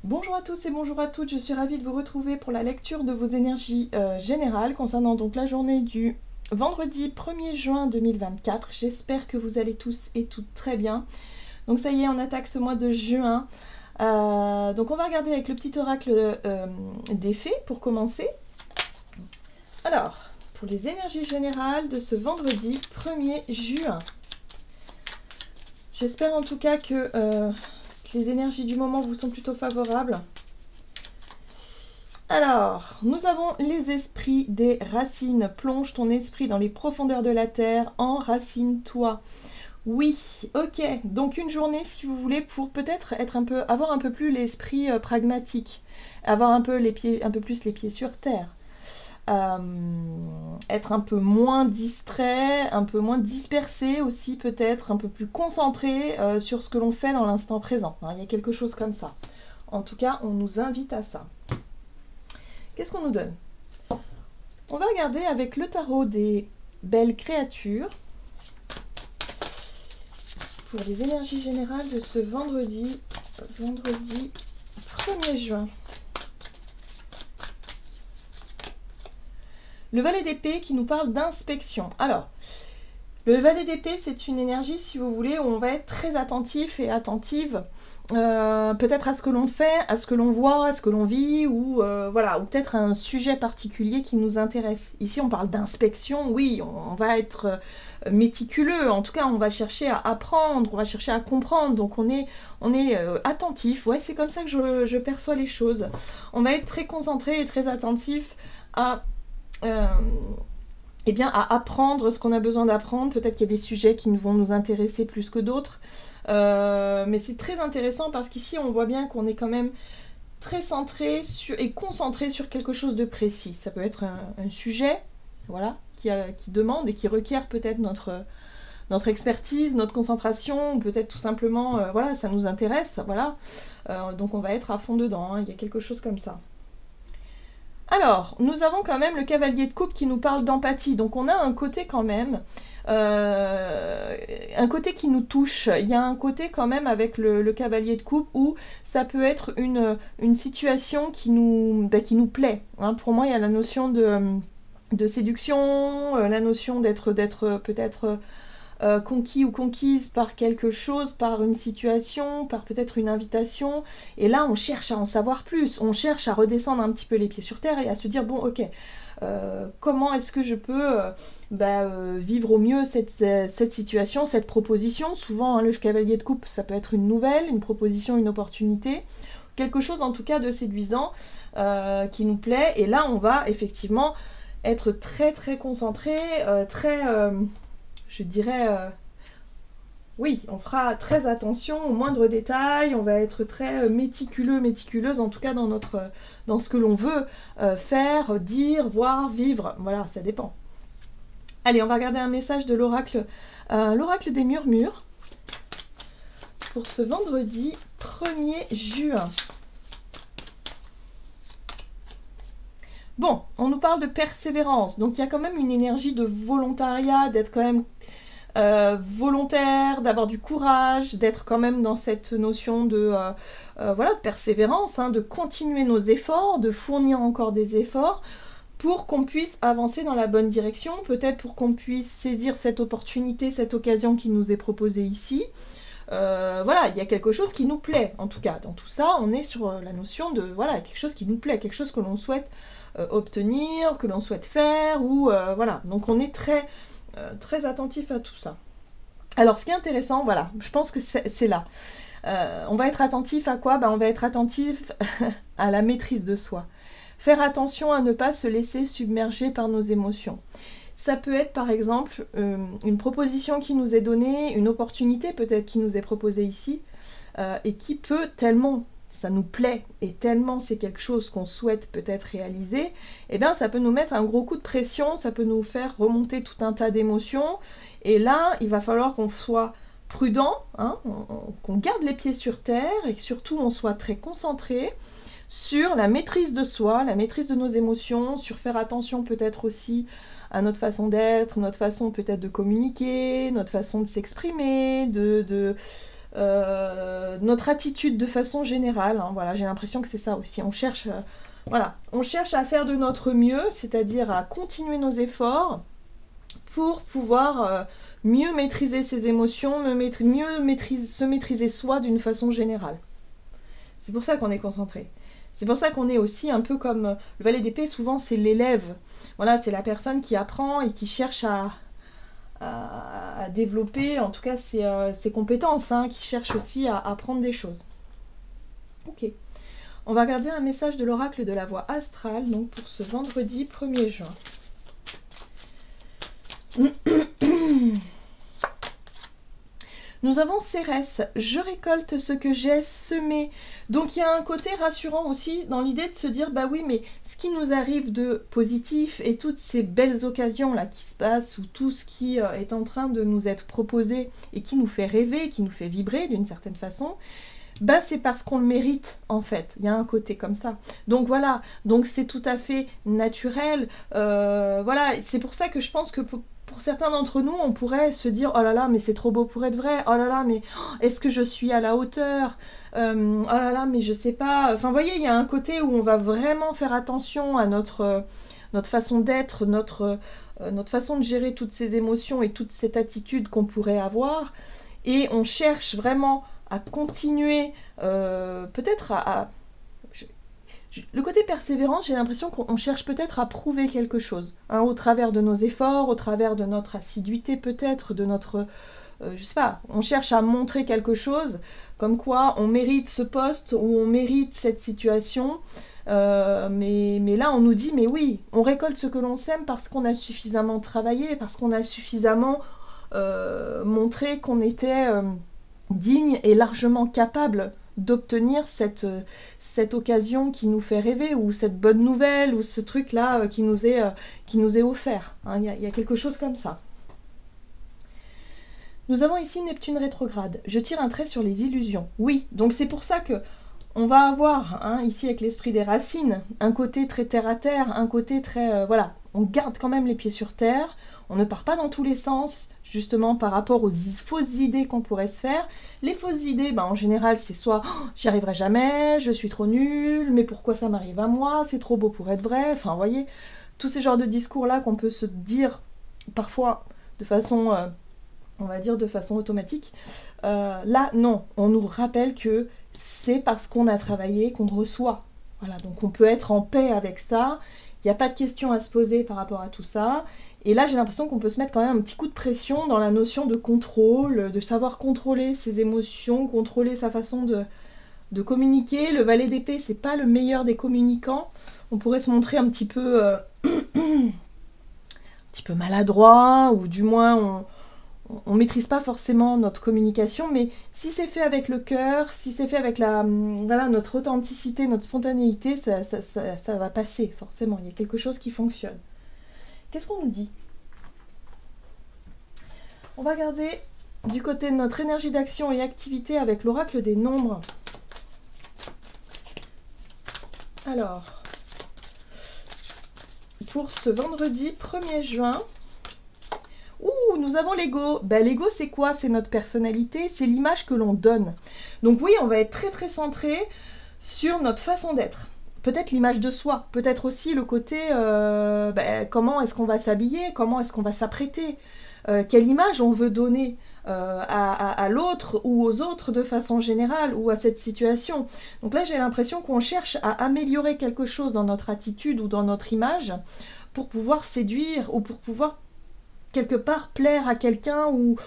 Bonjour à tous et bonjour à toutes, je suis ravie de vous retrouver pour la lecture de vos énergies générales concernant donc la journée du vendredi 1er juin 2024. J'espère que vous allez tous et toutes très bien. Donc ça y est, on attaque ce mois de juin. Donc on va regarder avec le petit oracle des fées pour commencer. Alors, pour les énergies générales de ce vendredi 1er juin. J'espère en tout cas que les énergies du moment vous sont plutôt favorables. Alors, nous avons les esprits des racines. Plonge ton esprit dans les profondeurs de la terre, enracine-toi. Oui, ok. Donc une journée, si vous voulez, pour peut-être avoir un peu plus l'esprit pragmatique, avoir un peu plus les pieds sur terre. Être un peu moins distrait, un peu moins dispersé aussi peut-être, un peu plus concentré sur ce que l'on fait dans l'instant présent. Il y a quelque chose comme ça. En tout cas, on nous invite à ça. Qu'est-ce qu'on nous donne? On va regarder avec le tarot des belles créatures pour les énergies générales de ce vendredi 1er juin. Le valet d'épée qui nous parle d'inspection. Alors, le valet d'épée, c'est une énergie, si vous voulez, où on va être très attentif et attentive, peut-être à ce que l'on fait, à ce que l'on voit, à ce que l'on vit, ou voilà, ou peut-être un sujet particulier qui nous intéresse. Ici, on parle d'inspection, oui, on va être méticuleux, en tout cas, on va chercher à apprendre, on va chercher à comprendre, donc on est attentif, ouais, c'est comme ça que je perçois les choses. On va être très concentré et très attentif à à apprendre ce qu'on a besoin d'apprendre. Peut-être qu'il y a des sujets qui vont nous intéresser plus que d'autres. Mais c'est très intéressant parce qu'ici, on voit bien qu'on est quand même très centré et concentré sur quelque chose de précis. Ça peut être un sujet voilà, qui demande et qui requiert peut-être notre expertise, notre concentration, ou peut-être tout simplement, voilà, ça nous intéresse. Voilà. Donc on va être à fond dedans. Hein. Il y a quelque chose comme ça. Alors, nous avons quand même le cavalier de coupe qui nous parle d'empathie. Donc on a un côté quand même, un côté qui nous touche. Il y a un côté quand même avec le cavalier de coupe où ça peut être une situation qui nous plaît. Hein. Pour moi, il y a la notion de séduction, la notion d'être peut-être conquis ou conquise par quelque chose, par une situation, par peut-être une invitation. Et là, on cherche à en savoir plus, on cherche à redescendre un petit peu les pieds sur terre et à se dire, bon, ok, comment est-ce que je peux vivre au mieux cette situation, cette proposition. Souvent, hein, le cavalier de coupe, ça peut être une nouvelle, une proposition, une opportunité, quelque chose en tout cas de séduisant qui nous plaît. Et là, on va effectivement être très très concentré, je dirais, oui, on fera très attention aux moindres détails, on va être très méticuleuse, en tout cas dans ce que l'on veut faire, dire, voir, vivre. Voilà, ça dépend. Allez, on va regarder un message de l'oracle des murmures pour ce vendredi 1er juin. Bon, on nous parle de persévérance, donc il y a quand même une énergie de volontariat, d'être quand même volontaire, d'avoir du courage, d'être quand même dans cette notion de persévérance, hein, de continuer nos efforts, de fournir encore des efforts pour qu'on puisse avancer dans la bonne direction, peut-être pour qu'on puisse saisir cette opportunité, cette occasion qui nous est proposée ici. Voilà, il y a quelque chose qui nous plaît, en tout cas. Dans tout ça, on est sur la notion de, voilà, quelque chose qui nous plaît, quelque chose que l'on souhaite obtenir, que l'on souhaite faire, ou voilà. Donc on est très attentif à tout ça. Alors, ce qui est intéressant, voilà, je pense que c'est là. On va être attentif à quoi? On va être attentif à la maîtrise de soi. Faire attention à ne pas se laisser submerger par nos émotions. Ça peut être par exemple une proposition qui nous est donnée, une opportunité peut-être qui nous est proposée ici, et qui peut tellement, ça nous plaît, et tellement c'est quelque chose qu'on souhaite peut-être réaliser, eh bien ça peut nous mettre un gros coup de pression, ça peut nous faire remonter tout un tas d'émotions, et là il va falloir qu'on soit prudent, hein, qu'on garde les pieds sur terre, et que surtout on soit très concentré sur la maîtrise de soi, la maîtrise de nos émotions, sur faire attention peut-être aussi à notre façon d'être, notre façon peut-être de communiquer, notre façon de s'exprimer, notre attitude de façon générale. Hein, voilà, j'ai l'impression que c'est ça aussi. On cherche, voilà, on cherche à faire de notre mieux, c'est-à-dire à continuer nos efforts pour pouvoir mieux maîtriser ses émotions, se maîtriser soi d'une façon générale. C'est pour ça qu'on est concentré. C'est pour ça qu'on est aussi un peu comme le valet d'épée, souvent c'est l'élève. Voilà, c'est la personne qui apprend et qui cherche à développer, en tout cas, ses compétences, hein, qui cherche aussi à apprendre des choses. Ok. On va regarder un message de l'oracle de la voie astrale, donc pour ce vendredi 1er juin. Nous avons Cérès, je récolte ce que j'ai semé. Donc il y a un côté rassurant aussi dans l'idée de se dire, bah oui, mais ce qui nous arrive de positif et toutes ces belles occasions là qui se passent, ou tout ce qui est en train de nous être proposé et qui nous fait rêver, qui nous fait vibrer d'une certaine façon, bah c'est parce qu'on le mérite en fait, il y a un côté comme ça. Donc voilà, donc c'est tout à fait naturel, voilà, c'est pour ça que je pense que pour certains d'entre nous, on pourrait se dire « Oh là là, mais c'est trop beau pour être vrai. Oh là là, mais est-ce que je suis à la hauteur Oh là là, mais je sais pas. » Enfin, vous voyez, il y a un côté où on va vraiment faire attention à notre façon d'être, notre façon de gérer toutes ces émotions et toute cette attitude qu'on pourrait avoir. Et on cherche vraiment à continuer, peut-être le côté persévérant, j'ai l'impression qu'on cherche peut-être à prouver quelque chose, hein, au travers de nos efforts, au travers de notre assiduité peut-être, de notre... je sais pas, on cherche à montrer quelque chose, comme quoi on mérite ce poste, ou on mérite cette situation, mais là on nous dit, mais oui, on récolte ce que l'on sème parce qu'on a suffisamment travaillé, parce qu'on a suffisamment montré qu'on était digne et largement capable d'obtenir cette occasion qui nous fait rêver, ou cette bonne nouvelle, ou ce truc-là qui nous est offert. Hein, y a quelque chose comme ça. Nous avons ici Neptune rétrograde. Je tire un trait sur les illusions. Oui, donc c'est pour ça que on va avoir, hein, ici avec l'esprit des racines, un côté très terre-à-terre, un côté très... voilà, on garde quand même les pieds sur terre, on ne part pas dans tous les sens, justement par rapport aux fausses idées qu'on pourrait se faire. Les fausses idées, ben, en général, c'est soit oh, « j'y arriverai jamais, je suis trop nulle, mais pourquoi ça m'arrive à moi, c'est trop beau pour être vrai », enfin, vous voyez, tous ces genres de discours-là qu'on peut se dire parfois de façon... on va dire de façon automatique. Là, non, on nous rappelle que c'est parce qu'on a travaillé qu'on reçoit. Voilà, donc on peut être en paix avec ça, il n'y a pas de questions à se poser par rapport à tout ça. Et là, j'ai l'impression qu'on peut se mettre quand même un petit coup de pression dans la notion de contrôle, de savoir contrôler ses émotions, contrôler sa façon de communiquer. Le valet d'épée, c'est pas le meilleur des communicants. On pourrait se montrer un petit peu, un petit peu maladroit, ou du moins on maîtrise pas forcément notre communication, mais si c'est fait avec le cœur, si c'est fait avec voilà, notre authenticité, notre spontanéité, ça va passer, forcément. Il y a quelque chose qui fonctionne. Qu'est-ce qu'on nous dit? On va regarder du côté de notre énergie d'action et activité avec l'oracle des nombres. Alors, pour ce vendredi 1er juin, ouh, nous avons l'ego. Ben, l'ego, c'est quoi? C'est notre personnalité, c'est l'image que l'on donne. Donc oui, on va être très très centré sur notre façon d'être. Peut-être l'image de soi, peut-être aussi le côté comment est-ce qu'on va s'habiller, comment est-ce qu'on va s'apprêter, quelle image on veut donner à l'autre ou aux autres de façon générale, ou à cette situation. Donc là, j'ai l'impression qu'on cherche à améliorer quelque chose dans notre attitude ou dans notre image pour pouvoir séduire, ou pour pouvoir quelque part plaire à quelqu'un, ou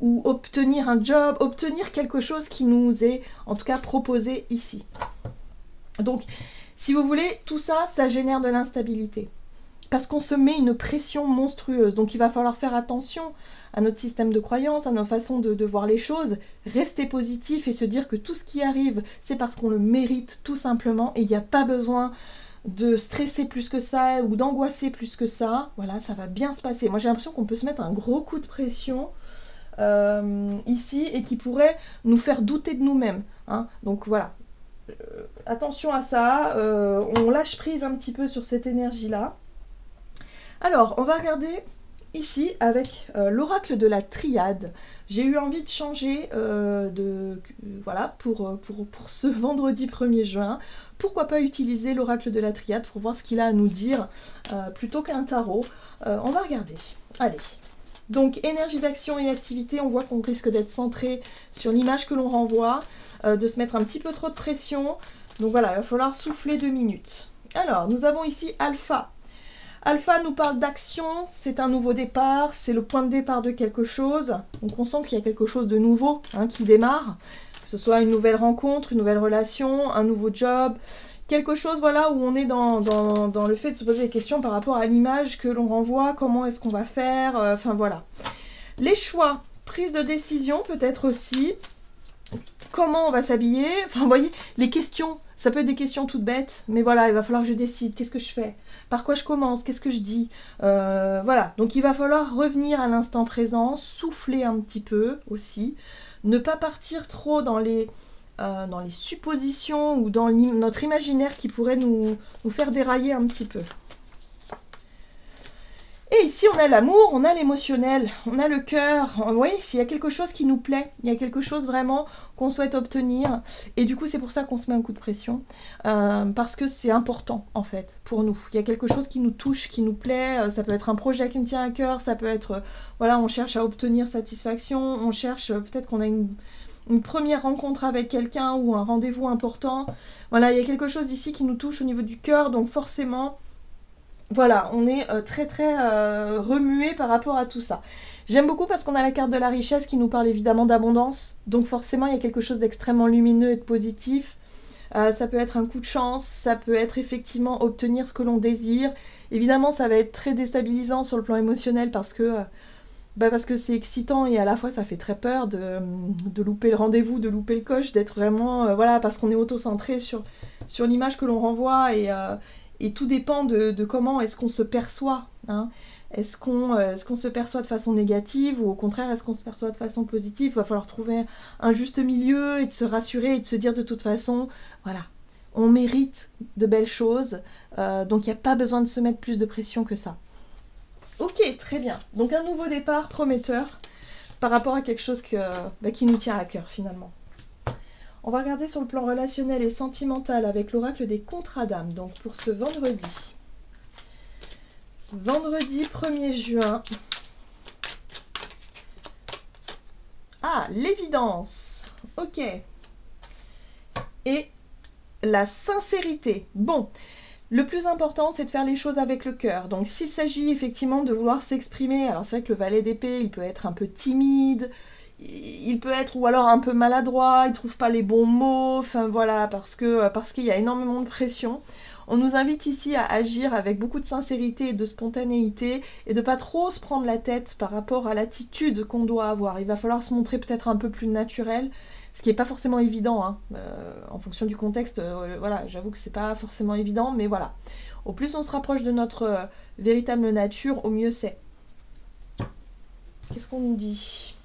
obtenir un job, obtenir quelque chose qui nous est en tout cas proposé ici. Donc, si vous voulez, tout ça, ça génère de l'instabilité. Parce qu'on se met une pression monstrueuse. Donc, il va falloir faire attention à notre système de croyance, à nos façons de voir les choses, rester positif et se dire que tout ce qui arrive, c'est parce qu'on le mérite tout simplement, et il n'y a pas besoin de stresser plus que ça, ou d'angoisser plus que ça. Voilà, ça va bien se passer. Moi, j'ai l'impression qu'on peut se mettre un gros coup de pression ici, et qui pourrait nous faire douter de nous-mêmes. Hein. Donc voilà. Attention à ça, on lâche prise un petit peu sur cette énergie-là. Alors, on va regarder ici, avec l'oracle de la triade, j'ai eu envie de changer voilà, pour ce vendredi 1er juin. Pourquoi pas utiliser l'oracle de la triade pour voir ce qu'il a à nous dire plutôt qu'un tarot. On va regarder. Allez. Donc, énergie d'action et activité, on voit qu'on risque d'être centré sur l'image que l'on renvoie, de se mettre un petit peu trop de pression. Donc voilà, il va falloir souffler 2 minutes. Alors, nous avons ici Alpha. Alpha nous parle d'action, c'est un nouveau départ, c'est le point de départ de quelque chose. Donc on sent qu'il y a quelque chose de nouveau qui démarre, que ce soit une nouvelle rencontre, une nouvelle relation, un nouveau job, quelque chose voilà, où on est dans le fait de se poser des questions par rapport à l'image que l'on renvoie, comment est-ce qu'on va faire, enfin voilà. Les choix, prise de décision peut-être aussi, comment on va s'habiller, enfin vous voyez, les questions, ça peut être des questions toutes bêtes, mais voilà, il va falloir que je décide, qu'est-ce que je fais, par quoi je commence, qu'est-ce que je dis, voilà. Donc il va falloir revenir à l'instant présent, souffler un petit peu aussi, ne pas partir trop dans les suppositions ou dans notre imaginaire qui pourrait nous faire dérailler un petit peu. Et ici, on a l'amour, on a l'émotionnel, on a le cœur. Vous voyez, s'il y a quelque chose qui nous plaît, il y a quelque chose vraiment qu'on souhaite obtenir. Et du coup, c'est pour ça qu'on se met un coup de pression. Parce que c'est important, en fait, pour nous. Il y a quelque chose qui nous touche, qui nous plaît. Ça peut être un projet qui nous tient à cœur. Ça peut être, voilà, on cherche à obtenir satisfaction. On cherche, peut-être qu'on a une première rencontre avec quelqu'un ou un rendez-vous important. Voilà, il y a quelque chose ici qui nous touche au niveau du cœur. Donc forcément... Voilà, on est très remué par rapport à tout ça. J'aime beaucoup parce qu'on a la carte de la richesse qui nous parle évidemment d'abondance. Donc forcément, il y a quelque chose d'extrêmement lumineux et de positif. Ça peut être un coup de chance, ça peut être effectivement obtenir ce que l'on désire. Évidemment, ça va être très déstabilisant sur le plan émotionnel parce que c'est excitant et à la fois ça fait très peur de louper le rendez-vous, de louper le coche, d'être vraiment... voilà, parce qu'on est auto-centré sur l'image que l'on renvoie et tout dépend de comment est-ce qu'on se perçoit. Est-ce qu'on se perçoit de façon négative ou au contraire est-ce qu'on se perçoit de façon positive? Il va falloir trouver un juste milieu et de se rassurer et de se dire de toute façon, voilà, on mérite de belles choses, donc il n'y a pas besoin de se mettre plus de pression que ça. Ok, très bien. Donc un nouveau départ prometteur par rapport à quelque chose qui nous tient à cœur finalement. On va regarder sur le plan relationnel et sentimental avec l'oracle des contrats d'âme, donc pour ce vendredi. Vendredi 1er juin. Ah, l'évidence. Ok. Et la sincérité. Bon, le plus important, c'est de faire les choses avec le cœur. Donc s'il s'agit effectivement de vouloir s'exprimer, alors c'est vrai que le valet d'épée, il peut être un peu timide, il peut être ou alors un peu maladroit, il trouve pas les bons mots, enfin voilà, parce qu'il y a énormément de pression. On nous invite ici à agir avec beaucoup de sincérité et de spontanéité et de pas trop se prendre la tête par rapport à l'attitude qu'on doit avoir. Il va falloir se montrer peut-être un peu plus naturel, ce qui n'est pas forcément évident, en fonction du contexte, voilà, j'avoue que c'est pas forcément évident, mais voilà. Au plus on se rapproche de notre véritable nature, au mieux c'est. Qu'est-ce qu'on nous dit ?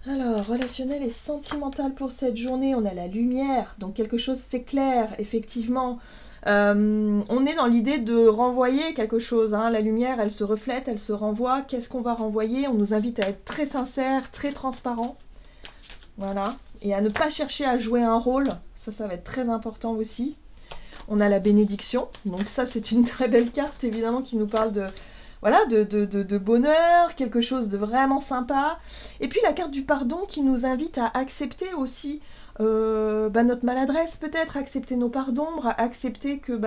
Alors, relationnel et sentimental pour cette journée, on a la lumière, donc quelque chose s'éclaire, effectivement. On est dans l'idée de renvoyer quelque chose, la lumière, elle se reflète, elle se renvoie. Qu'est-ce qu'on va renvoyer? On nous invite à être très sincère, très transparent. Voilà, et à ne pas chercher à jouer un rôle, ça va être très important aussi. On a la bénédiction, donc ça c'est une très belle carte, évidemment, qui nous parle de bonheur, quelque chose de vraiment sympa. Et puis la carte du pardon qui nous invite à accepter aussi notre maladresse peut-être, accepter nos parts d'ombre, accepter que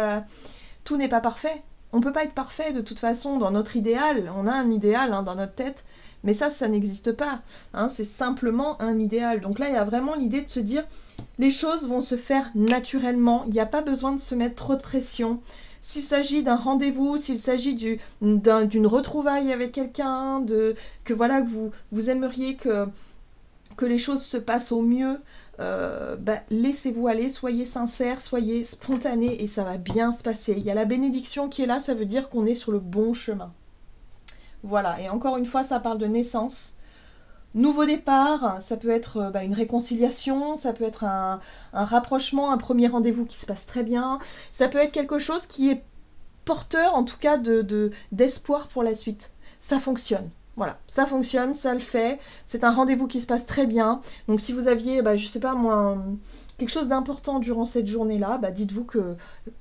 tout n'est pas parfait. On ne peut pas être parfait de toute façon dans notre idéal. On a un idéal dans notre tête, mais ça n'existe pas. C'est simplement un idéal. Donc là, il y a vraiment l'idée de se dire, les choses vont se faire naturellement. Il n'y a pas besoin de se mettre trop de pression. S'il s'agit d'un rendez-vous, s'il s'agit d'une retrouvaille avec quelqu'un, que vous aimeriez que les choses se passent au mieux, laissez-vous aller, soyez sincères, soyez spontanés et ça va bien se passer. Il y a la bénédiction qui est là, ça veut dire qu'on est sur le bon chemin. Voilà, et encore une fois, ça parle de naissance. Nouveau départ, ça peut être une réconciliation, ça peut être un rapprochement, un premier rendez-vous qui se passe très bien, ça peut être quelque chose qui est porteur en tout cas d'espoir pour la suite. Ça fonctionne. Voilà, ça fonctionne, ça le fait. C'est un rendez-vous qui se passe très bien. Donc si vous aviez, je sais pas moi, quelque chose d'important durant cette journée-là, dites-vous qu'il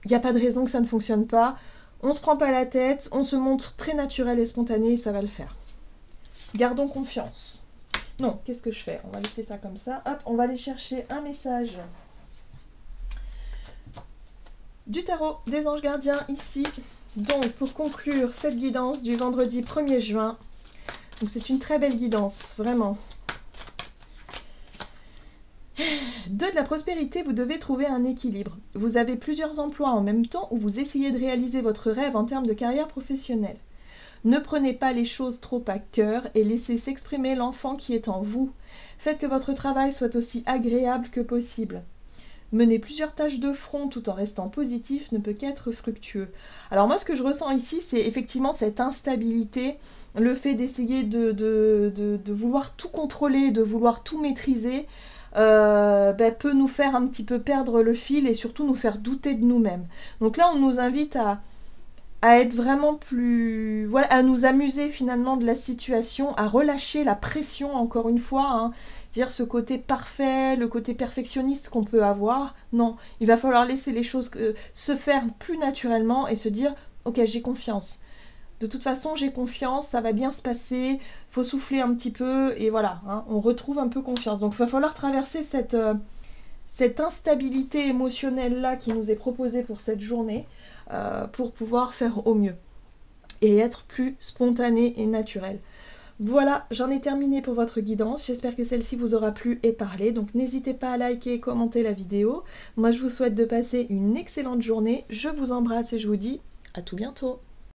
n'y a pas de raison que ça ne fonctionne pas. On se prend pas la tête, on se montre très naturel et spontané et ça va le faire. Gardons confiance. Non, qu'est-ce que je fais? On va laisser ça comme ça. Hop, on va aller chercher un message du tarot des anges gardiens ici. Donc, pour conclure cette guidance du vendredi 1er juin, donc c'est une très belle guidance, vraiment. 2 de la prospérité, vous devez trouver un équilibre. Vous avez plusieurs emplois en même temps où vous essayez de réaliser votre rêve en termes de carrière professionnelle. Ne prenez pas les choses trop à cœur et laissez s'exprimer l'enfant qui est en vous. Faites que votre travail soit aussi agréable que possible. Mener plusieurs tâches de front tout en restant positif ne peut qu'être fructueux. Alors moi, ce que je ressens ici, c'est effectivement cette instabilité, le fait d'essayer de vouloir tout contrôler, de vouloir tout maîtriser, peut nous faire un petit peu perdre le fil et surtout nous faire douter de nous-mêmes. Donc là, on nous invite à être vraiment plus... Voilà, à nous amuser finalement de la situation, à relâcher la pression encore une fois, hein. C'est-à-dire ce côté parfait, le côté perfectionniste qu'on peut avoir. Non, il va falloir laisser les choses se faire plus naturellement et se dire « Ok, j'ai confiance. De toute façon, j'ai confiance, ça va bien se passer, faut souffler un petit peu et voilà, hein, on retrouve un peu confiance. » Donc il va falloir traverser cette instabilité émotionnelle-là qui nous est proposée pour cette journée, pour pouvoir faire au mieux et être plus spontané et naturel. Voilà, j'en ai terminé pour votre guidance. J'espère que celle-ci vous aura plu et parlé. Donc n'hésitez pas à liker et commenter la vidéo. Moi, je vous souhaite de passer une excellente journée. Je vous embrasse et je vous dis à tout bientôt.